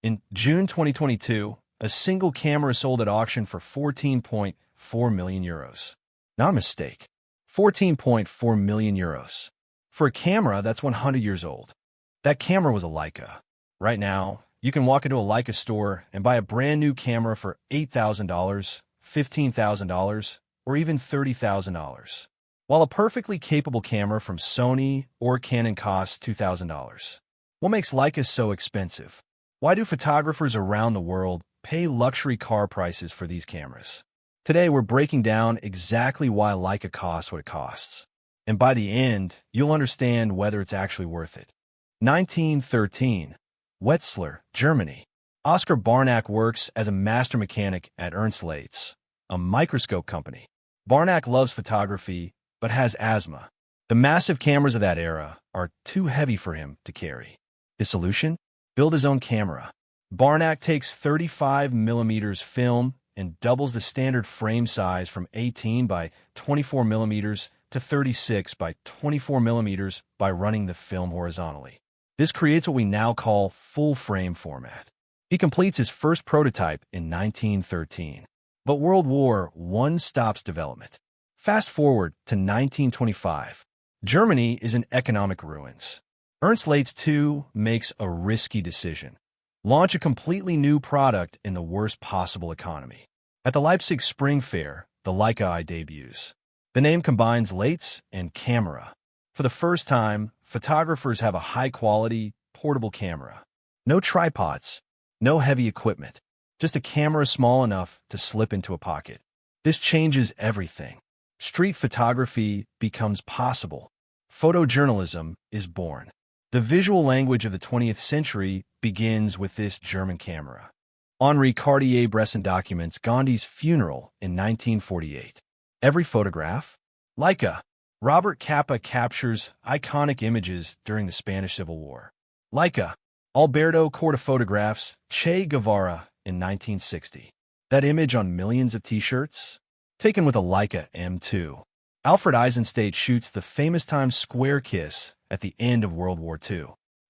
In June 2022, a single camera sold at auction for 14.4 million euros. Not a mistake. 14.4 million euros. For a camera that's 100 years old. That camera was a Leica. Right now, you can walk into a Leica store and buy a brand new camera for $8,000, $15,000, or even $30,000. While a perfectly capable camera from Sony or Canon costs $2,000. What makes Leica so expensive? Why do photographers around the world pay luxury car prices for these cameras? Today, we're breaking down exactly why Leica costs what it costs. And by the end, you'll understand whether it's actually worth it. 1913. Wetzlar, Germany. Oskar Barnack works as a master mechanic at Ernst Leitz, a microscope company. Barnack loves photography, but has asthma. The massive cameras of that era are too heavy for him to carry. His solution? Build his own camera. Barnack takes 35mm film and doubles the standard frame size from 18 by 24mm to 36 by 24mm by running the film horizontally. This creates what we now call full-frame format. He completes his first prototype in 1913. But World War I stops development. Fast forward to 1925. Germany is in economic ruins. Ernst Leitz II makes a risky decision. Launch a completely new product in the worst possible economy. At the Leipzig Spring Fair, the Leica I debuts. The name combines Leitz and camera. For the first time, photographers have a high-quality, portable camera. No tripods, no heavy equipment, just a camera small enough to slip into a pocket. This changes everything. Street photography becomes possible. Photojournalism is born. The visual language of the 20th century begins with this German camera. Henri Cartier-Bresson documents Gandhi's funeral in 1948. Every photograph? Leica. Robert Capa captures iconic images during the Spanish Civil War. Leica. Alberto Corta photographs Che Guevara in 1960. That image on millions of t-shirts? Taken with a Leica M2. Alfred Eisenstadt shoots the famous Times Square kiss at the end of World War II.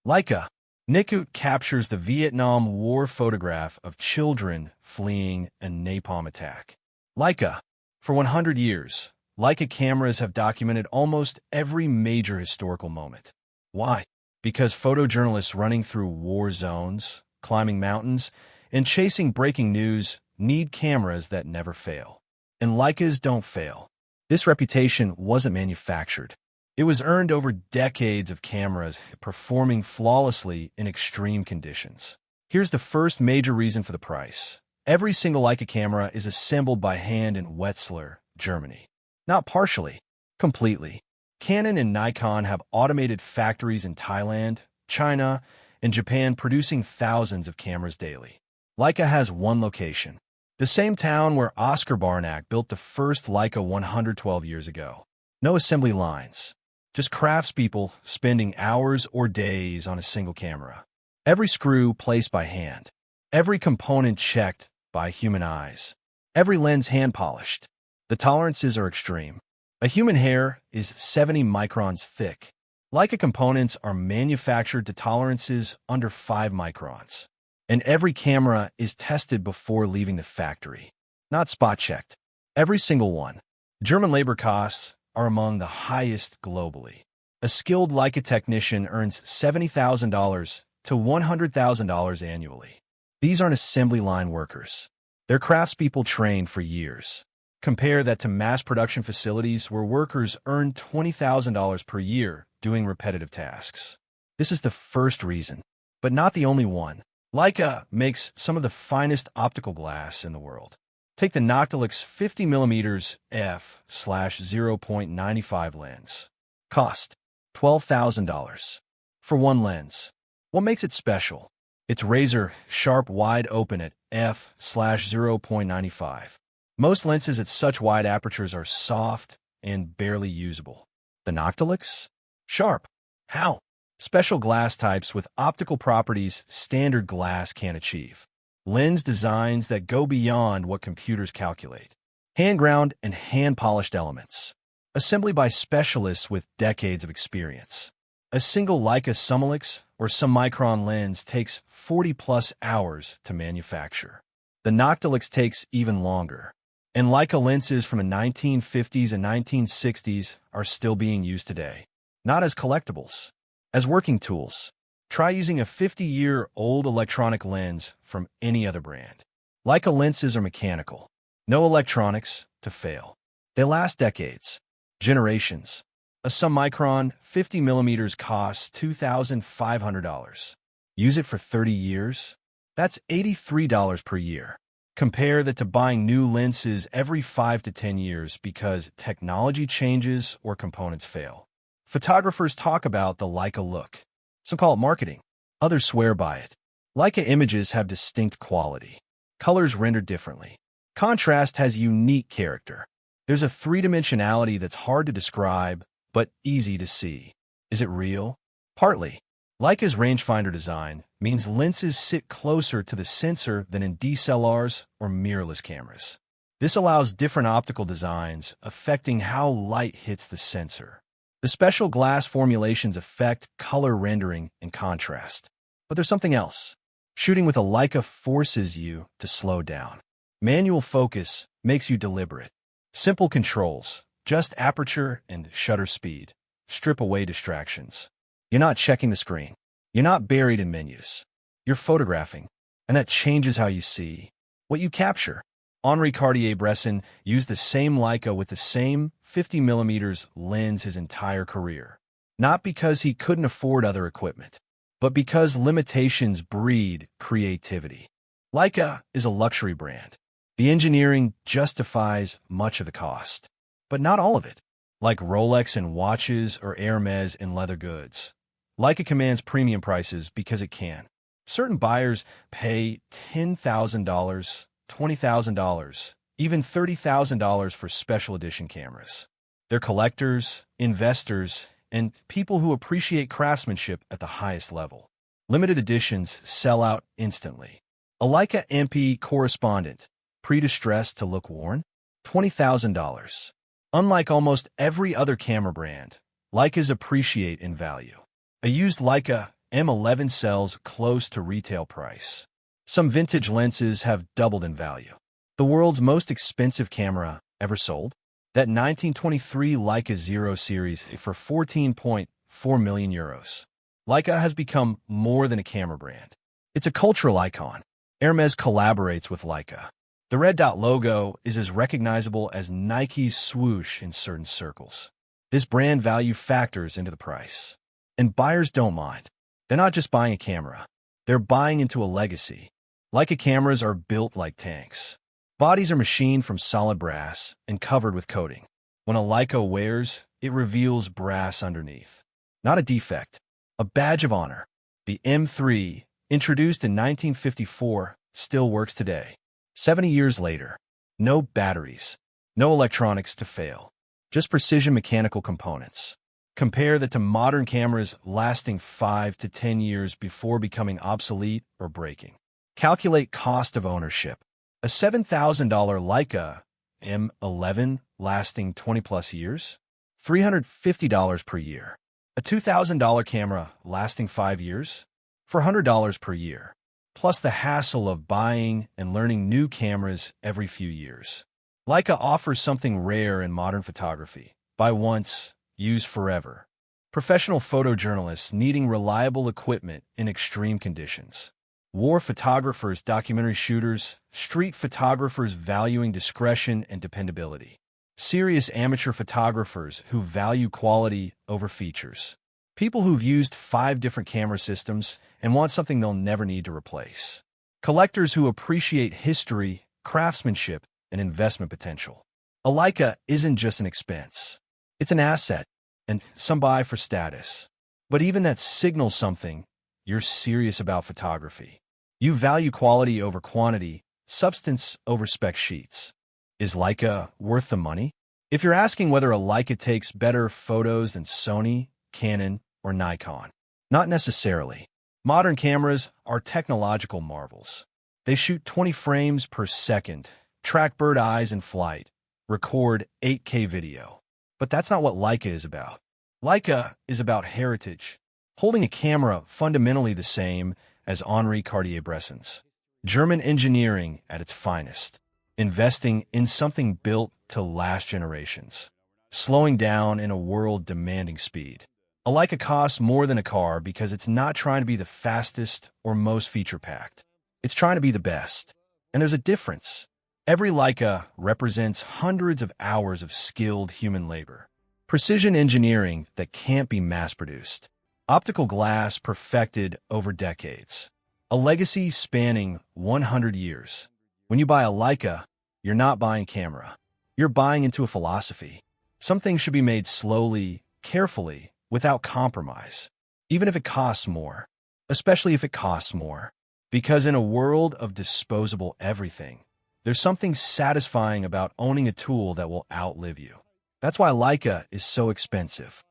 Leica. Nikut captures the Vietnam War photograph of children fleeing a napalm attack. Leica. For 100 years, Leica cameras have documented almost every major historical moment. Why? Because photojournalists running through war zones, climbing mountains, and chasing breaking news need cameras that never fail. And Leicas don't fail. This reputation wasn't manufactured. It was earned over decades of cameras performing flawlessly in extreme conditions. Here's the first major reason for the price. Every single Leica camera is assembled by hand in Wetzlar, Germany. Not partially, completely. Canon and Nikon have automated factories in Thailand, China, and Japan producing thousands of cameras daily. Leica has one location. The same town where Oskar Barnack built the first Leica 112 years ago. No assembly lines. Just craftspeople spending hours or days on a single camera. Every screw placed by hand. Every component checked by human eyes. Every lens hand-polished. The tolerances are extreme. A human hair is 70 microns thick. Leica components are manufactured to tolerances under 5 microns. And every camera is tested before leaving the factory. Not spot-checked. Every single one. German labor costs are among the highest globally. A skilled Leica technician earns $70,000 to $100,000 annually. These aren't assembly line workers. They're craftspeople trained for years. Compare that to mass production facilities where workers earn $20,000 per year doing repetitive tasks. This is the first reason, but not the only one. Leica makes some of the finest optical glass in the world. Take the Noctilux 50mm f/0.95 lens. Cost $12,000 for one lens. What makes it special? It's razor sharp wide open at f/0.95. Most lenses at such wide apertures are soft and barely usable. The Noctilux? Sharp. How? Special glass types with optical properties standard glass can't achieve. Lens designs that go beyond what computers calculate. Hand-ground and hand-polished elements. Assembly by specialists with decades of experience. A single Leica Summilux or some micron lens takes 40-plus hours to manufacture. The Noctilux takes even longer. And Leica lenses from the 1950s and 1960s are still being used today. Not as collectibles, as working tools. Try using a 50-year-old electronic lens from any other brand. Leica lenses are mechanical. No electronics to fail. They last decades, generations. A submicron 50mm costs $2,500. Use it for 30 years? That's $83 per year. Compare that to buying new lenses every 5 to 10 years because technology changes or components fail. Photographers talk about the Leica look. Some call it marketing. Others swear by it. Leica images have distinct quality. Colors rendered differently. Contrast has unique character. There's a three-dimensionality that's hard to describe, but easy to see. Is it real? Partly. Leica's rangefinder design means lenses sit closer to the sensor than in DSLRs or mirrorless cameras. This allows different optical designs affecting how light hits the sensor. The special glass formulations affect color rendering and contrast. But there's something else. Shooting with a Leica forces you to slow down. Manual focus makes you deliberate. Simple controls, just aperture and shutter speed, strip away distractions. You're not checking the screen. You're not buried in menus. You're photographing, and that changes how you see what you capture. Henri Cartier-Bresson used the same Leica with the same 50mm lens his entire career. Not because he couldn't afford other equipment, but because limitations breed creativity. Leica is a luxury brand. The engineering justifies much of the cost, but not all of it. Like Rolex in watches or Hermes in leather goods, Leica commands premium prices because it can. Certain buyers pay $10,000, $20,000, even $30,000 for special edition cameras. They're collectors, investors, and people who appreciate craftsmanship at the highest level. Limited editions sell out instantly. A Leica MP correspondent, pre-distressed to look worn? $20,000. Unlike almost every other camera brand, Leicas appreciate in value. A used Leica M11 sells close to retail price. Some vintage lenses have doubled in value. The world's most expensive camera ever sold? That 1923 Leica Zero series for 14.4 million euros. Leica has become more than a camera brand. It's a cultural icon. Hermes collaborates with Leica. The red dot logo is as recognizable as Nike's swoosh in certain circles. This brand value factors into the price. And buyers don't mind. They're not just buying a camera. They're buying into a legacy. Leica cameras are built like tanks. Bodies are machined from solid brass and covered with coating. When a Leica wears, it reveals brass underneath. Not a defect, a badge of honor. The M3, introduced in 1954, still works today. 70 years later, no batteries, no electronics to fail, just precision mechanical components. Compare that to modern cameras lasting 5 to 10 years before becoming obsolete or breaking. Calculate cost of ownership. A $7,000 Leica M11 lasting 20-plus years? $350 per year. A $2,000 camera lasting 5 years? $400 per year. Plus the hassle of buying and learning new cameras every few years. Leica offers something rare in modern photography. Buy once, use forever. Professional photojournalists needing reliable equipment in extreme conditions. War photographers, documentary shooters, street photographers valuing discretion and dependability. Serious amateur photographers who value quality over features. People who've used 5 different camera systems and want something they'll never need to replace. Collectors who appreciate history, craftsmanship, and investment potential. A Leica isn't just an expense. It's an asset, and some buy for status. But even that signals something. You're serious about photography. You value quality over quantity, substance over spec sheets. Is Leica worth the money? If you're asking whether a Leica takes better photos than Sony, Canon, or Nikon, not necessarily. Modern cameras are technological marvels. They shoot 20 frames per second, track bird eyes in flight, record 8K video. But that's not what Leica is about. Leica is about heritage, holding a camera fundamentally the same as Henri Cartier-Bresson's. German engineering at its finest, investing in something built to last generations, slowing down in a world demanding speed. A Leica costs more than a car because it's not trying to be the fastest or most feature-packed. It's trying to be the best. And there's a difference. Every Leica represents hundreds of hours of skilled human labor. Precision engineering that can't be mass-produced. Optical glass perfected over decades. A legacy spanning 100 years. When you buy a Leica, you're not buying camera. You're buying into a philosophy. Some things should be made slowly, carefully, without compromise. Even if it costs more. Especially if it costs more. Because in a world of disposable everything, there's something satisfying about owning a tool that will outlive you. That's why Leica is so expensive.